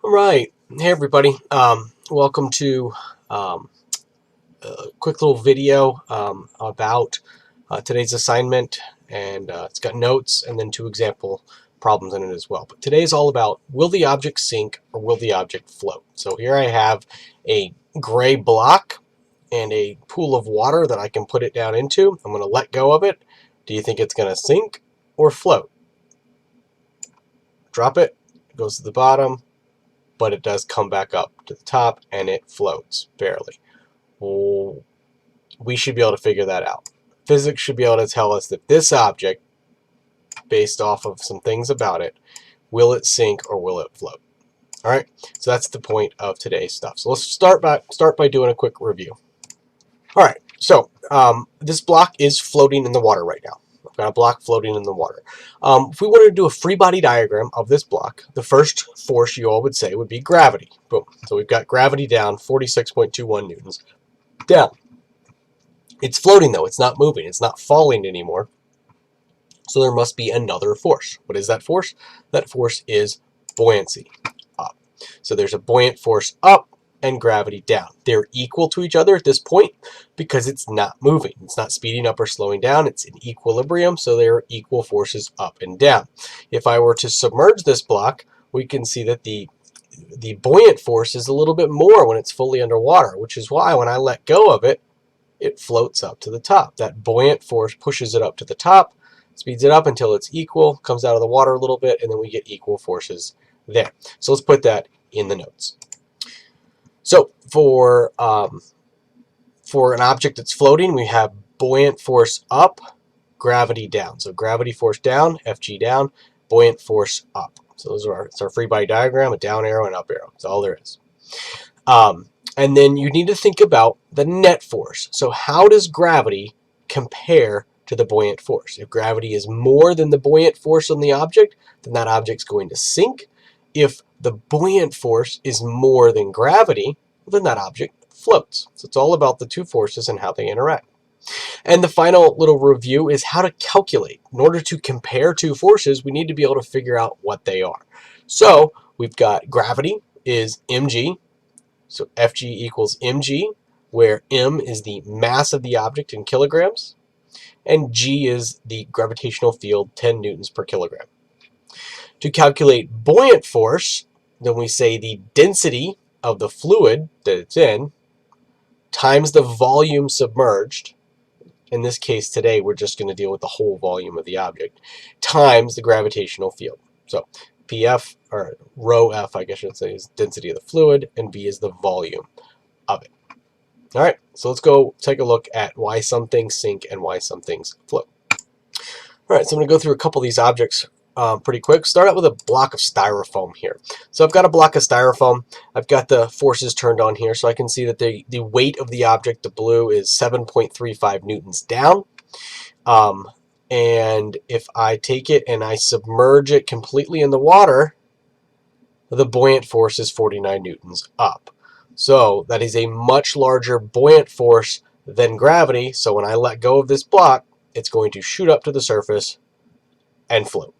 All right. Hey, everybody. Welcome to um, a quick little video about today's assignment. And it's got notes and then two example problems in it as well. But today is all about, will the object sink or will the object float? So here I have a gray block and a pool of water that I can put it down into. I'm going to let go of it. Do you think it's going to sink or float? Drop it. It goes to the bottom, but it does come back up to the top and it floats barely. Well, we should be able to figure that out. Physics should be able to tell us that this object, based off of some things about it, will it sink or will it float? All right, so that's the point of today's stuff. So let's start by doing a quick review. All right, so this block is floating in the water right now. I've got a block floating in the water. If we wanted to do a free body diagram of this block, the first force you all would say would be gravity. Boom. So we've got gravity down, 46.21 newtons down. It's floating though, it's not moving, it's not falling anymore. So there must be another force. What is that force? That force is buoyancy, up. So there's a buoyant force up and gravity down. They're equal to each other at this point because it's not moving. It's not speeding up or slowing down. It's in equilibrium, so there are equal forces up and down. If I were to submerge this block, we can see that the buoyant force is a little bit more when it's fully underwater, which is why when I let go of it, it floats up to the top. That buoyant force pushes it up to the top, speeds it up until it's equal, comes out of the water a little bit, and then we get equal forces there. So let's put that in the notes. So for an object that's floating, we have buoyant force up, gravity down. So gravity force down, Fg down, buoyant force up. So it's our free body diagram, a down arrow and up arrow. That's all there is. And then you need to think about the net force. So how does gravity compare to the buoyant force? If gravity is more than the buoyant force on the object, then that object's going to sink. If the buoyant force is more than gravity, then that object floats. So it's all about the two forces and how they interact. And the final little review is how to calculate. In order to compare two forces, we need to be able to figure out what they are. So we've got gravity is mg. So Fg equals mg, where m is the mass of the object in kilograms, and g is the gravitational field, 10 newtons per kilogram. To calculate buoyant force, then we say the density of the fluid that it's in times the volume submerged. In this case today, we're just going to deal with the whole volume of the object, times the gravitational field. So PF, or rho F, I guess I should say, is density of the fluid, and V is the volume of it. All right, so let's go take a look at why some things sink and why some things float. All right, so I'm going to go through a couple of these objects pretty quick. Start out with a block of styrofoam here. So I've got a block of styrofoam. I've got the forces turned on here, so I can see that the weight of the object, the blue, is 7.35 newtons down. And if I take it and I submerge it completely in the water, the buoyant force is 49 newtons up. So that is a much larger buoyant force than gravity. So when I let go of this block, it's going to shoot up to the surface and float.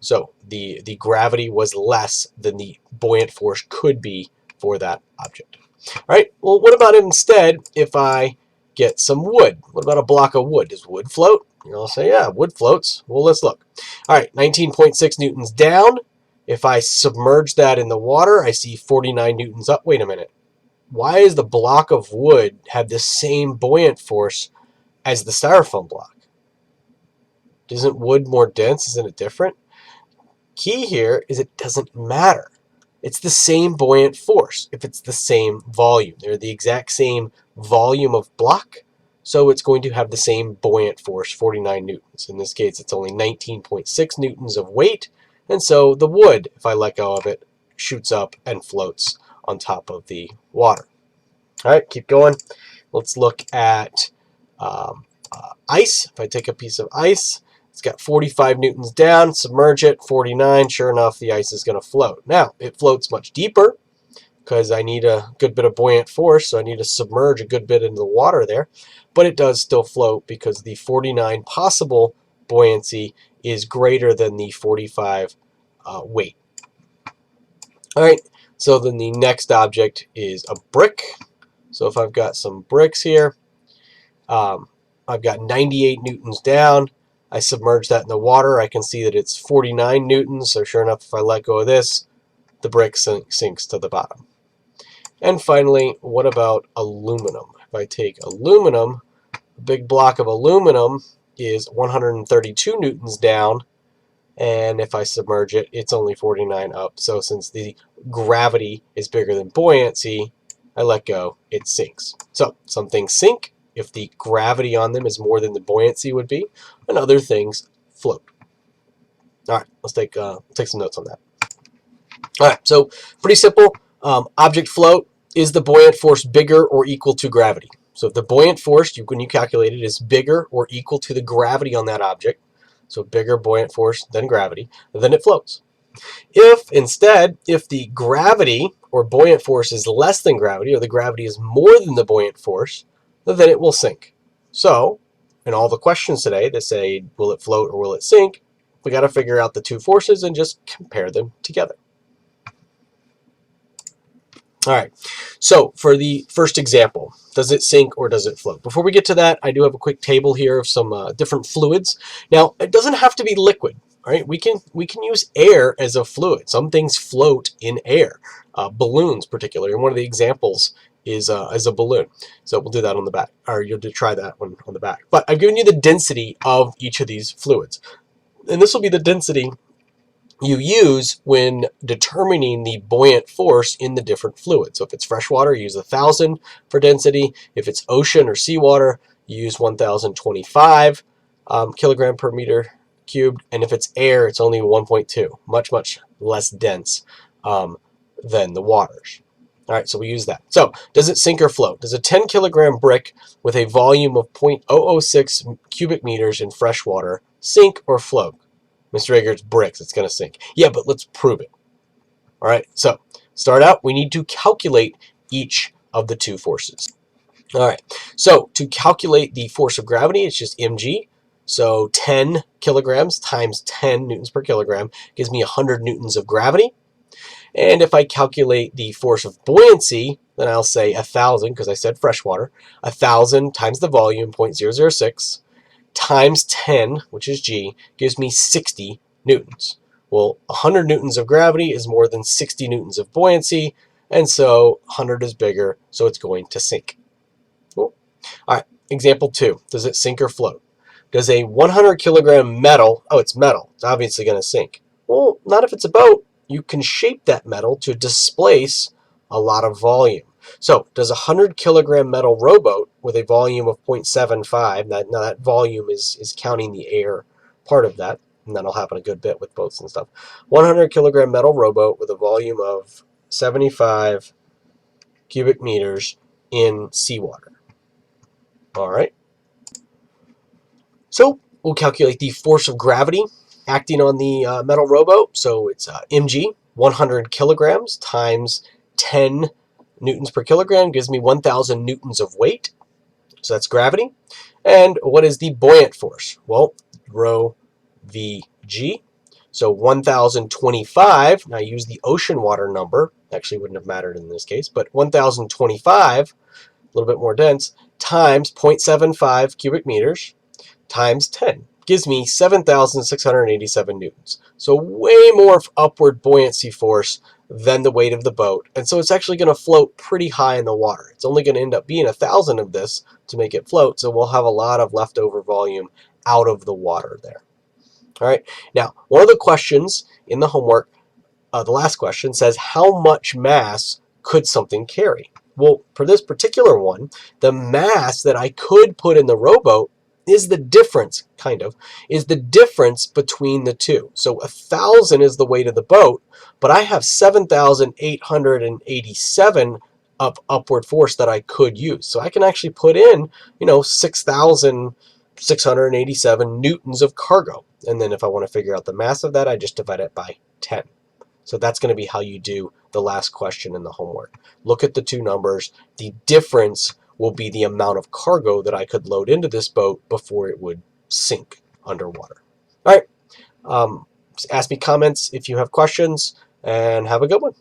So the gravity was less than the buoyant force could be for that object. All right, well, what about instead if I get some wood? What about a block of wood? Does wood float? You'll say, yeah, wood floats. Well, let's look. All right, 19.6 newtons down. If I submerge that in the water, I see 49 newtons up. Wait a minute. Why does the block of wood have the same buoyant force as the styrofoam block? Isn't wood more dense? Isn't it different? Key here is it doesn't matter. It's the same buoyant force if it's the same volume. They're the exact same volume of block, so it's going to have the same buoyant force, 49 newtons. In this case, it's only 19.6 newtons of weight, and so the wood, if I let go of it, shoots up and floats on top of the water. All right, keep going. Let's look at ice. If I take a piece of ice, it's got 45 newtons down, submerge it, 49. Sure enough, the ice is going to float. Now, it floats much deeper because I need a good bit of buoyant force, so I need to submerge a good bit into the water there. But it does still float because the 49 possible buoyancy is greater than the 45 weight. All right, So then the next object is a brick. So if I've got some bricks here, I've got 98 newtons down. I submerge that in the water. I can see that it's 49 newtons. So sure enough, if I let go of this, the brick sinks to the bottom. And finally, what about aluminum? If I take aluminum, a big block of aluminum is 132 newtons down. And if I submerge it, it's only 49 up. So since the gravity is bigger than buoyancy, I let go, it sinks. So some things sink if the gravity on them is more than the buoyancy would be, and other things float. All right, let's take some notes on that. All right, so pretty simple. Object float, is the buoyant force bigger or equal to gravity? So if the buoyant force, when you calculate it, is bigger or equal to the gravity on that object, so bigger buoyant force than gravity, then it floats. If instead, if the gravity or buoyant force is less than gravity, or the gravity is more than the buoyant force, then it will sink. So in all the questions today that say, will it float or will it sink, we got to figure out the two forces and just compare them together. All right, so for the first example, does it sink or does it float? Before we get to that, I do have a quick table here of some different fluids. Now, it doesn't have to be liquid. All right, we can use air as a fluid. Some things float in air, balloons particularly, and one of the examples is a balloon. So we'll do that on the back, or you'll try that one on the back. But I've given you the density of each of these fluids, and this will be the density you use when determining the buoyant force in the different fluids. So if it's freshwater, you use 1,000 for density. If it's ocean or seawater, you use 1,025 kilogram per meter cubed. And if it's air, it's only 1.2, much less dense than the waters. All right, so we use that. So does it sink or float? Does a 10 kilogram brick with a volume of 0.006 cubic meters in fresh water sink or float? Mr. Egger, it's bricks, it's going to sink. Yeah, but let's prove it. All right, so start out, we need to calculate each of the two forces. All right, so to calculate the force of gravity, it's just mg. So 10 kilograms times 10 newtons per kilogram gives me 100 newtons of gravity. And if I calculate the force of buoyancy, then I'll say 1,000, because I said freshwater. 1,000 times the volume, 0.006, times 10, which is g, gives me 60 newtons. Well, 100 newtons of gravity is more than 60 newtons of buoyancy, and so 100 is bigger, so it's going to sink. Cool. All right, example 2. Does it sink or float? Does a 100 kilogram metal, oh, it's metal, it's obviously going to sink. Well, not if it's a boat. You can shape that metal to displace a lot of volume. So does a 100 kilogram metal rowboat with a volume of 0.75, now that volume is counting the air part of that, and that'll happen a good bit with boats and stuff. 100 kilogram metal rowboat with a volume of 75 cubic meters in seawater. All right. So we'll calculate the force of gravity acting on the metal rowboat. So it's mg, 100 kilograms times 10 newtons per kilogram gives me 1,000 newtons of weight. So that's gravity. And what is the buoyant force? Well, rho vg. So 1,025, now I use the ocean water number, actually wouldn't have mattered in this case, but 1,025, a little bit more dense, times 0.75 cubic meters times 10 gives me 7,687 newtons. So way more upward buoyancy force than the weight of the boat. And so it's actually going to float pretty high in the water. It's only going to end up being 1,000 of this to make it float. So we'll have a lot of leftover volume out of the water there. All right. Now, one of the questions in the homework, the last question says, how much mass could something carry? Well, for this particular one, the mass that I could put in the rowboat is the difference, is the difference between the two. So 1,000 is the weight of the boat, but I have 7,887 of upward force that I could use. So I can actually put in, 6,687 newtons of cargo. And then if I want to figure out the mass of that, I just divide it by 10. So that's going to be how you do the last question in the homework. Look at the two numbers. The difference will be the amount of cargo that I could load into this boat before it would sink underwater. All right. Ask me comments if you have questions, and have a good one.